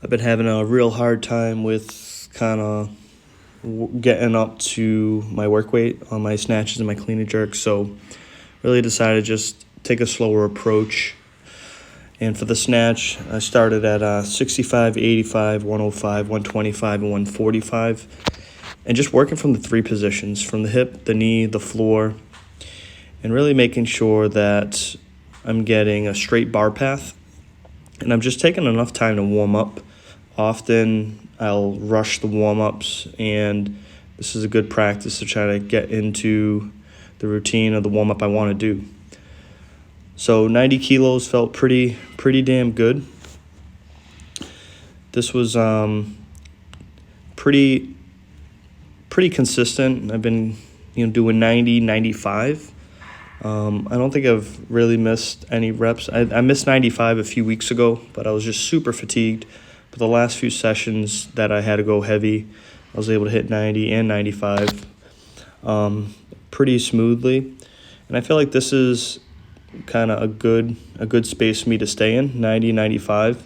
I've been having a real hard time with kind of getting up to my work weight on my snatches and my clean and jerks. So really decided to just take a slower approach. And for the snatch, I started at 65, 85, 105, 125, and 145. And just working from the three positions, from the hip, the knee, the floor, and really making sure that I'm getting a straight bar path. And I'm just taking enough time to warm up. Often I'll rush the warm-ups, and this is a good practice to try to get into the routine of the warm-up I want to do. So 90 kilos felt pretty damn good. This was pretty consistent. I've been doing 90, 95. I don't think I've really missed any reps. I missed 95 a few weeks ago, but I was just super fatigued. But the last few sessions that I had to go heavy, I was able to hit 90 and 95 pretty smoothly. And I feel like this is kind of a good space for me to stay in, 90, 95.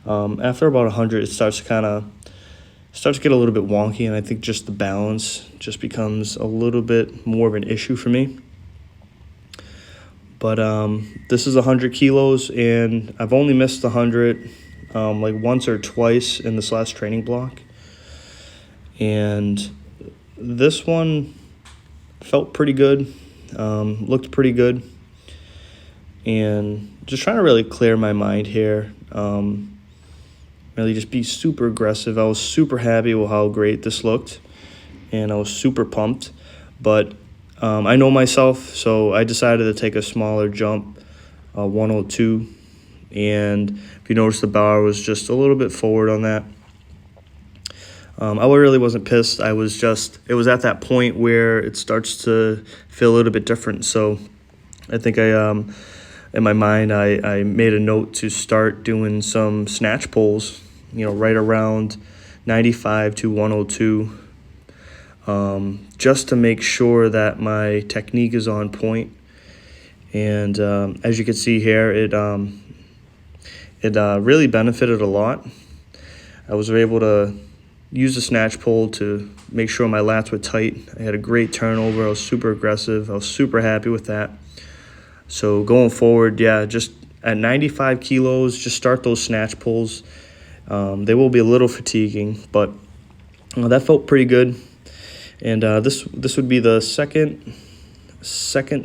After about 100, it starts to get a little bit wonky, and I think just the balance just becomes a little bit more of an issue for me. But this is 100 kilos, and I've only missed 100 like once or twice in this last training block. And this one felt pretty good, looked pretty good. And just trying to really clear my mind here, really just be super aggressive. I was super happy with how great this looked, and I was super pumped. But I know myself, so I decided to take a smaller jump, 102. And if you notice, the bar was just a little bit forward on that. I really wasn't pissed. It was at that point where it starts to feel a little bit different. So I think in my mind, I made a note to start doing some snatch pulls, right around 95 to 102, just to make sure that my technique is on point. And as you can see here, it really benefited a lot. I was able to use the snatch pull to make sure my lats were tight. I had a great turnover. I was super aggressive. I was super happy with that. So going forward, just at 95 kilos, just start those snatch pulls. They will be a little fatiguing, but that felt pretty good. And this would be the second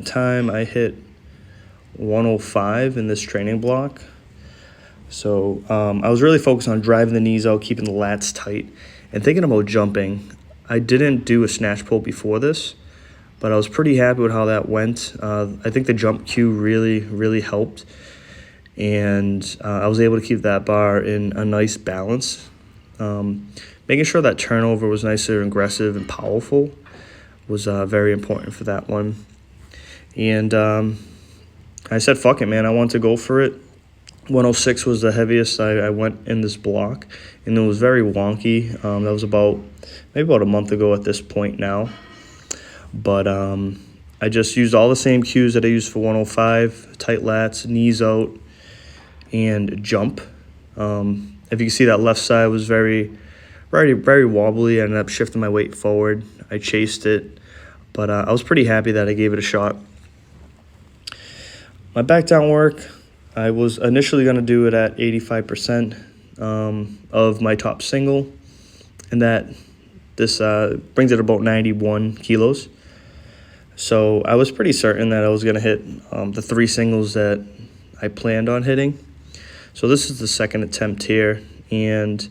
time I hit 105 in this training block. So I was really focused on driving the knees out, keeping the lats tight, and thinking about jumping. I didn't do a snatch pull before this, but I was pretty happy with how that went. I think the jump cue really helped, and I was able to keep that bar in a nice balance. Making sure that turnover was nice and aggressive and powerful was very important for that one. And I said, fuck it, man. I want to go for it. 106 was the heaviest I went in this block, and it was very wonky. That was maybe about a month ago at this point now. But I just used all the same cues that I used for 105, tight lats, knees out, and jump. If you can see, that left side was very wobbly. I ended up shifting my weight forward. I chased it, but I was pretty happy that I gave it a shot. My back down work, I was initially going to do it at 85% of my top single, and this brings it about 91 kilos. So I was pretty certain that I was going to hit the three singles that I planned on hitting. So this is the second attempt here, and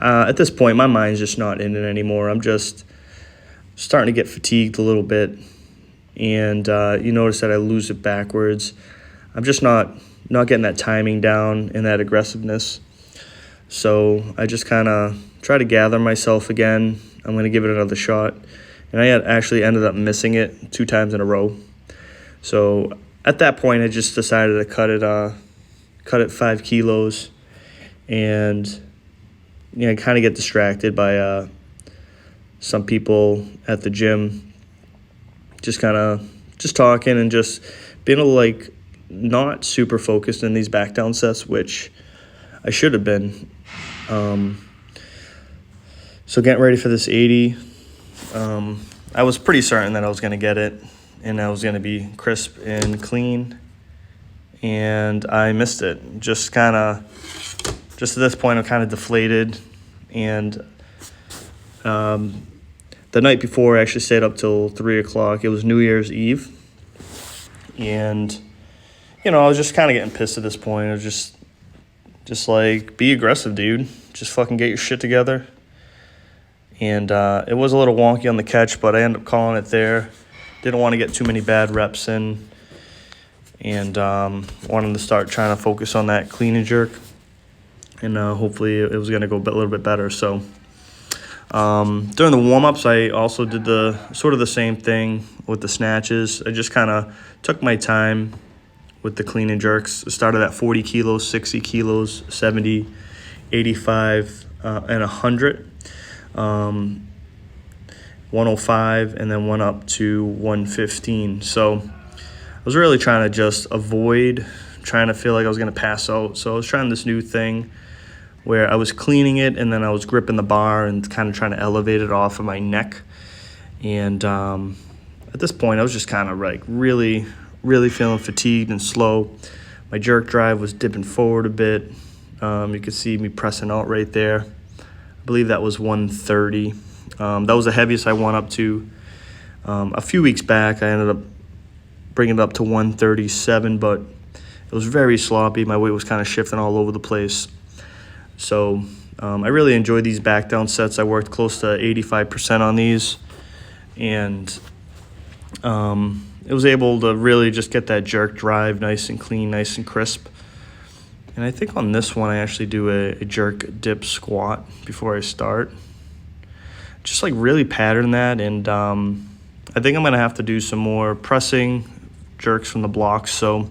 at this point, my mind's just not in it anymore. I'm just starting to get fatigued a little bit, and you notice that I lose it backwards. I'm just not getting that timing down and that aggressiveness. So I just kind of try to gather myself again. I'm going to give it another shot. And I had actually ended up missing it 2 times in a row. So at that point, I just decided to cut it 5 kilos. And kind of get distracted by some people at the gym. Just talking and just being able to not super focused in these back down sets, which I should have been. So getting ready for this 80, I was pretty certain that I was going to get it and I was going to be crisp and clean, and I missed it. Just at this point, I'm kind of deflated, and the night before, I actually stayed up till 3 o'clock. It was New Year's Eve, and I was just kind of getting pissed at this point. I was just like, be aggressive, dude. Just fucking get your shit together. And it was a little wonky on the catch, but I ended up calling it there. Didn't want to get too many bad reps in, and wanted to start trying to focus on that clean and jerk. And hopefully it was going to go a little bit better. So during the warm-ups, I also did the same thing with the snatches. I just kind of took my time with the clean and jerks. I started at 40 kilos, 60 kilos, 70, 85, and 100. 105, and then went up to 115. So I was really trying to just avoid trying to feel like I was going to pass out. So I was trying this new thing where I was cleaning it and then I was gripping the bar and kind of trying to elevate it off of my neck. And at this point, I was just kind of like really, really feeling fatigued and slow. My jerk drive was dipping forward a bit. You could see me pressing out right there. I believe that was 130. That was the heaviest I went up to. A few weeks back, I ended up bringing it up to 137, but it was very sloppy. My weight was kind of shifting all over the place. So I really enjoyed these back down sets. I worked close to 85% on these, and it was able to really just get that jerk drive nice and clean, nice and crisp. And I think on this one, I actually do a jerk dip squat before I start. Just like really pattern that, and I think I'm going to have to do some more pressing jerks from the blocks. So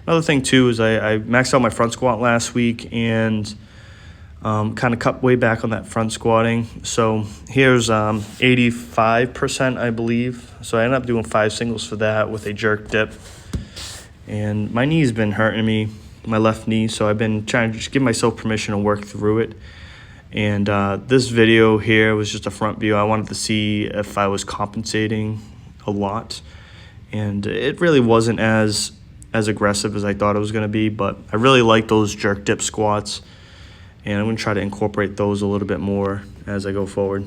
another thing too is I maxed out my front squat last week and kind of cut way back on that front squatting. So here's 85%, I believe. So I ended up doing 5 singles for that with a jerk dip. And my knee's been hurting me, my left knee, so I've been trying to just give myself permission to work through it. And this video here was just a front view. I wanted to see if I was compensating a lot, and it really wasn't as aggressive as I thought it was going to be, but I really like those jerk dip squats, and I'm going to try to incorporate those a little bit more as I go forward.